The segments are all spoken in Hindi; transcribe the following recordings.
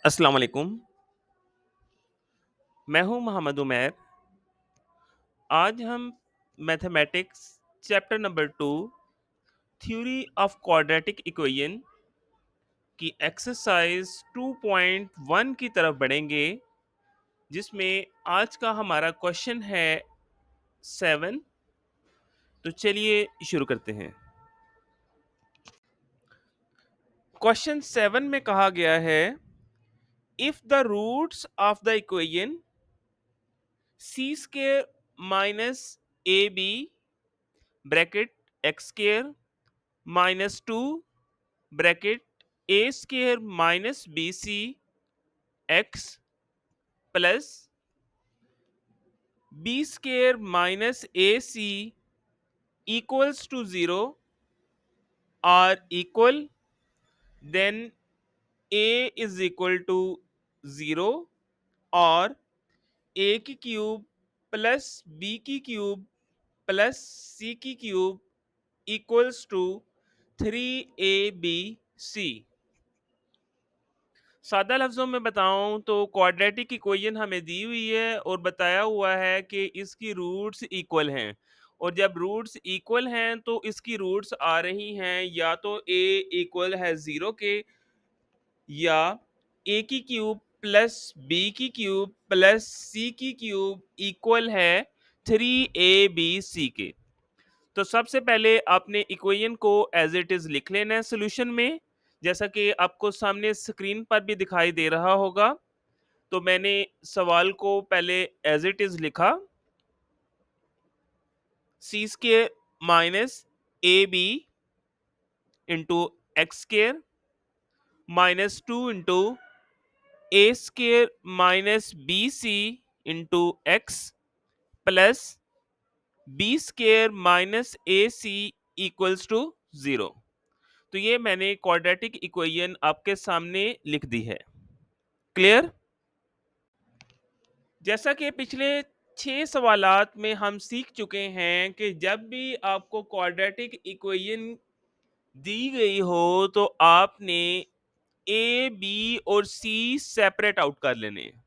अस्सलाम वालेकुम। मैं हूं मोहम्मद उमैर। आज हम mathematics chapter number 2 theory of quadratic equation की एक्सरसाइज 2.1 की तरफ बढ़ेंगे, जिसमें आज का हमारा क्वेश्चन है 7। तो चलिए शुरू करते हैं। क्वेश्चन 7 में कहा गया है, if the roots of the equation c square minus a b bracket x square minus 2 bracket a square minus b c x plus b square minus a c equals to 0 are equal, then a is equal to 0 और ए की क्यूब प्लस बी की क्यूब प्लस सी की क्यूब इक्वल्स टू 3abc। सादा लफ्ज़ों में बताऊं तो क्वाड्रेटिक इक्वेशन हमें दी हुई है और बताया हुआ है कि इसकी रूट्स इक्वल हैं, और जब रूट्स इक्वल हैं तो इसकी रूट्स आ रही हैं या तो ए इक्वल है 0 के, या ए की क्यूब प्लस बी की क्यूब प्लस सी की क्यूब इक्वल है 3abc के। तो सबसे पहले आपने इक्वेशन को एज इट इज लिख लेना है सोल्यूशन में, जैसा कि आपको सामने स्क्रीन पर भी दिखाई दे रहा होगा। तो मैंने सवाल को पहले एज इट इज लिखा, c square minus a b into x square minus 2 into a square minus b c into x plus b square minus a c equals to 0। तो ये मैंने क्वाड्रेटिक इक्वेशन आपके सामने लिख दी है। क्लियर? जैसा कि पिछले 6 सवालात में हम सीख चुके हैं कि जब भी आपको क्वाड्रेटिक इक्वेशन दी गई हो तो आपने ए बी और सी सेपरेट आउट कर लेने हैं।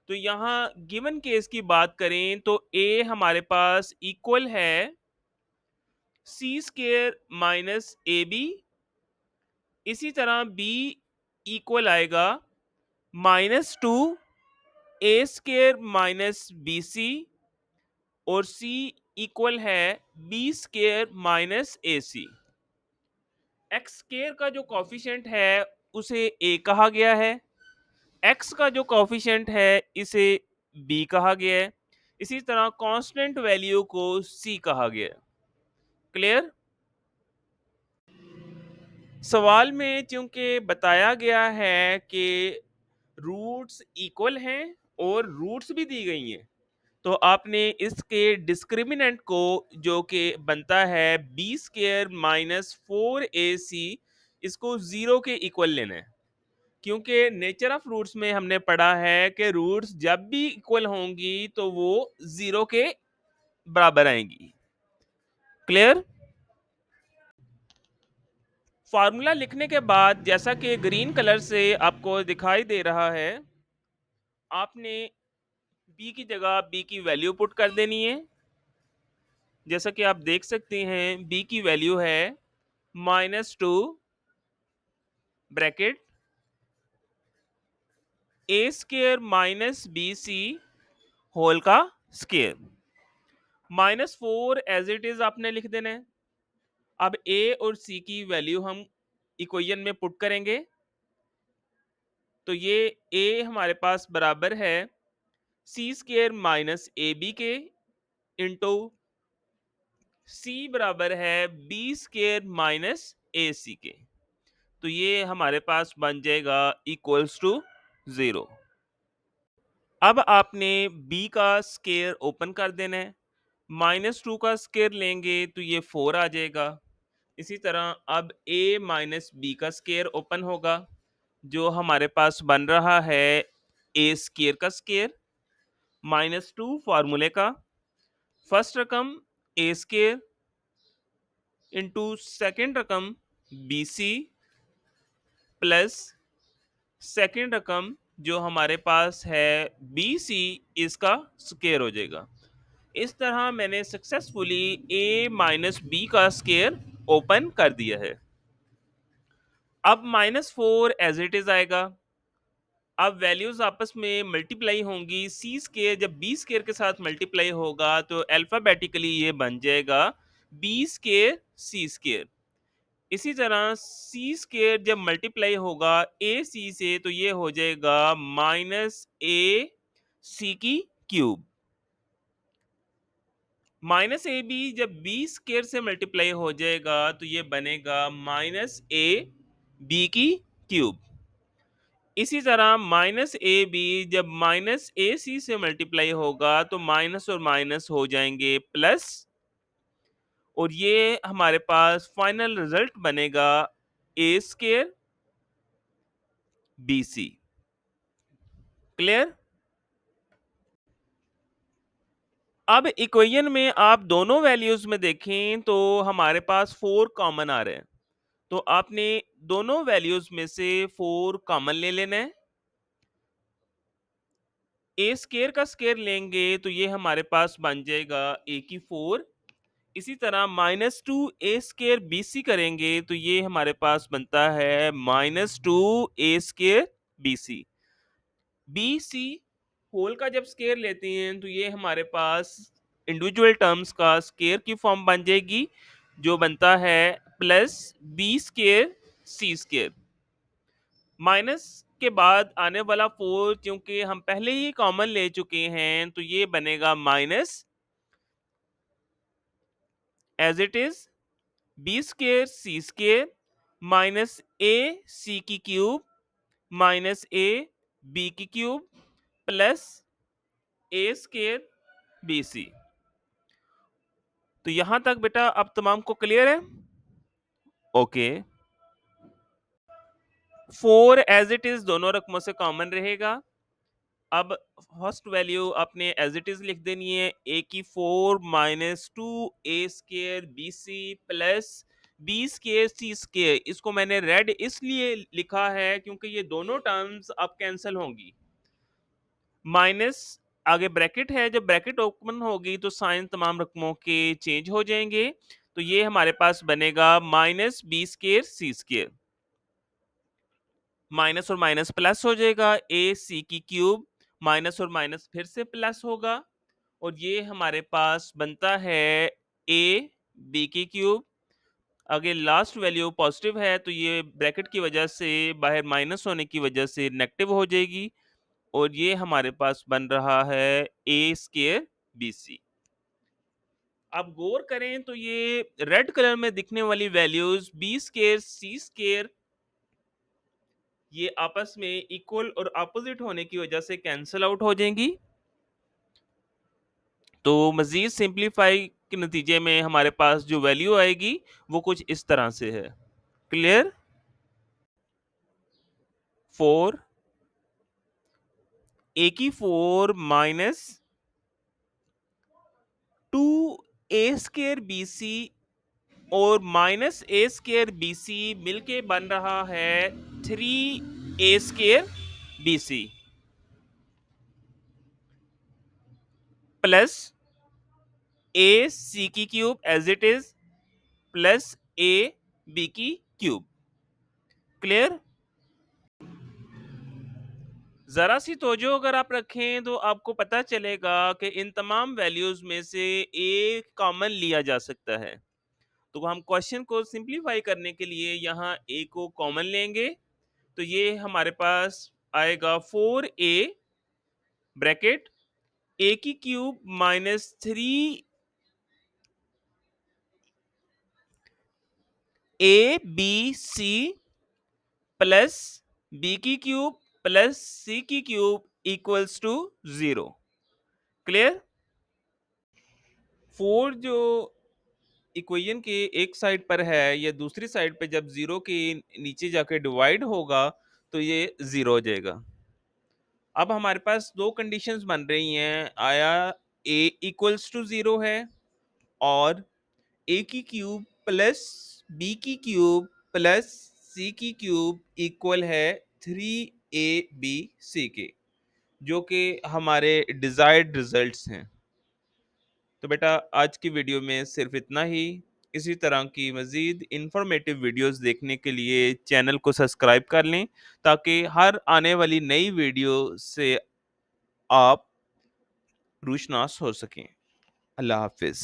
तो यहाँ गिवन केस की बात करें तो ए हमारे पास इक्वल है सी स्क्र माइनस ए बी, इसी तरह बी इक्वल आएगा -2 ए स्क्र माइनस बी सी, और सी इक्वल है B square minus a C. X square का जो कॉफिशिएंट है उसे ए कहा गया है, एक्स का जो कॉफिशिएंट है इसे बी कहा गया है, इसी तरह कांस्टेंट वैल्यू को सी कहा गया है। क्लियर? सवाल में चूंकि बताया गया है कि रूट्स इक्वल हैं और रूट्स भी दी गई हैं, तो आपने इसके डिस्क्रिमिनेंट को, जो कि बनता है बी स्क्र माइनस 4ac, इसको 0 के इक्वल लेना है, क्योंकि नेचर ऑफ रूट्स में हमने पढ़ा है कि रूट्स जब भी इक्वल होंगी तो वो 0 के बराबर आएंगी। क्लियर? फार्मूला लिखने के बाद, जैसा कि ग्रीन कलर से आपको दिखाई दे रहा है, आपने बी की जगह बी की वैल्यू पुट कर देनी है। जैसा कि आप देख सकते हैं बी की वैल्यू है -2 bracket a square minus b c whole का स्क्र, -4 एज इट इज आपने लिख देना है। अब ए और सी की वैल्यू हम इक्वेशन में पुट करेंगे, तो ये ए हमारे पास बराबर है सी स्क्र माइनस ए बी के इंटू सी बराबर है बी स्क्र माइनस ए सी के। तो ये हमारे पास बन जाएगा इक्वल्स टू 0। अब आपने b का स्क्वायर ओपन कर देना है, -2 का स्क्वायर लेंगे तो ये 4 आ जाएगा। इसी तरह अब a माइनस बी का स्क्वायर ओपन होगा, जो हमारे पास बन रहा है a स्क्वायर का स्क्वायर -2 फार्मूले का फर्स्ट रकम a स्क्वायर इंटू सेकेंड रकम बी सी प्लस सेकंड रकम जो हमारे पास है बी सी, इसका स्केयर हो जाएगा। इस तरह मैंने सक्सेसफुली ए माइनस बी का स्केयर ओपन कर दिया है। अब -4 एज इट इज आएगा। अब वैल्यूज आपस में मल्टीप्लाई होंगी, सी स्केयर जब बी स्केयर के साथ मल्टीप्लाई होगा तो अल्फाबेटिकली ये बन जाएगा बी स्केयर सी स्केयर। इसी तरह सी स्केयर जब मल्टीप्लाई होगा ए सी से तो ये हो जाएगा -a सी की क्यूब। -ab जब बी स्केयर से मल्टीप्लाई हो जाएगा तो ये बनेगा -a b की क्यूब। इसी तरह -ab जब -ac से मल्टीप्लाई होगा तो माइनस और माइनस हो जाएंगे प्लस, और ये हमारे पास फाइनल रिजल्ट बनेगा a स्केयर bc। क्लियर? अब इक्वेशन में आप दोनों वैल्यूज में देखें तो हमारे पास 4 कॉमन आ रहे हैं, तो आपने दोनों वैल्यूज में से 4 कॉमन ले लेना है। ए स्केयर का स्केयर लेंगे तो ये हमारे पास बन जाएगा ए की 4। इसी तरह -2 ए स्केयर बी सी करेंगे तो ये हमारे पास बनता है -2 a square b c. B c whole का जब स्केयर लेते हैं तो ये हमारे पास इंडिविजुअल टर्म्स का स्केयर की फॉर्म बन जाएगी, जो बनता है plus b square c square. Minus के बाद आने वाला 4 क्योंकि हम पहले ही कॉमन ले चुके हैं तो ये बनेगा minus as it is b square c square minus a c की क्यूब माइनस ए बी की cube plus a square b c. तो यहां तक बेटा अब तमाम को क्लियर है? ओके। 4 एज इट इज दोनों रकमों से कॉमन रहेगा। अब फर्स्ट वैल्यू आपने एज इट इज लिख देनी है, ए की 4 -2 a square b c plus b square c square. इसको मैंने रेड इसलिए लिखा है क्योंकि ये दोनों टर्म्स अब कैंसिल होंगी। माइनस आगे ब्रैकेट है, जब ब्रैकेट ओपन होगी तो साइन तमाम रकमों के चेंज हो जाएंगे, तो ये हमारे पास बनेगा minus B square c square. Minus और माइनस प्लस हो जाएगा, ए सी की क्यूब माइनस और माइनस फिर से प्लस होगा, और ये हमारे पास बनता है ए बी की क्यूब। अगर लास्ट वैल्यू पॉजिटिव है तो ये ब्रैकेट की वजह से बाहर माइनस होने की वजह से नेगेटिव हो जाएगी, और ये हमारे पास बन रहा है ए स्केयर बी सी। अब गौर करें तो ये रेड कलर में दिखने वाली values B square c square ये आपस में इक्वल और अपोजिट होने की वजह से कैंसिल आउट हो जाएंगी। तो मजीद सिंप्लीफाई के नतीजे में हमारे पास जो वैल्यू आएगी वो कुछ इस तरह से है। क्लियर? 4 ए की 4 -2 ए स्केयर बी सी और -a स्केयर बी सी मिलके बन रहा है 3 a square b c plus a c की cube as it is plus a b की क्यूब। क्लियर? जरा सी तोजो अगर आप रखें तो आपको पता चलेगा कि इन तमाम वैल्यूज में से एक कॉमन लिया जा सकता है। तो हम क्वेश्चन को सिंपलीफाई करने के लिए यहाँ ए को कॉमन लेंगे, तो ये हमारे पास आएगा 4a ब्रैकेट ए की cube -3 a b c plus b की क्यूब प्लस सी की क्यूब इक्वल्स टू 0। क्लियर? 4 जो इक्वेशन के एक साइड पर है या दूसरी साइड पे जब 0 के नीचे जाके डिवाइड होगा तो ये 0 हो जाएगा। अब हमारे पास दो कंडीशंस बन रही हैं, आया a इक्वल्स टू 0 है और a की क्यूब प्लस b की क्यूब प्लस c की क्यूब इक्वल है 3 ए बी सी के, जो कि हमारे डिजायर्ड रिजल्ट्स हैं। तो बेटा आज की वीडियो में सिर्फ इतना ही। इसी तरह की मज़ीद इंफॉर्मेटिव वीडियोस देखने के लिए चैनल को सब्सक्राइब कर लें, ताकि हर आने वाली नई वीडियो से आप रूशनास हो सकें। अल्लाह हाफिज़।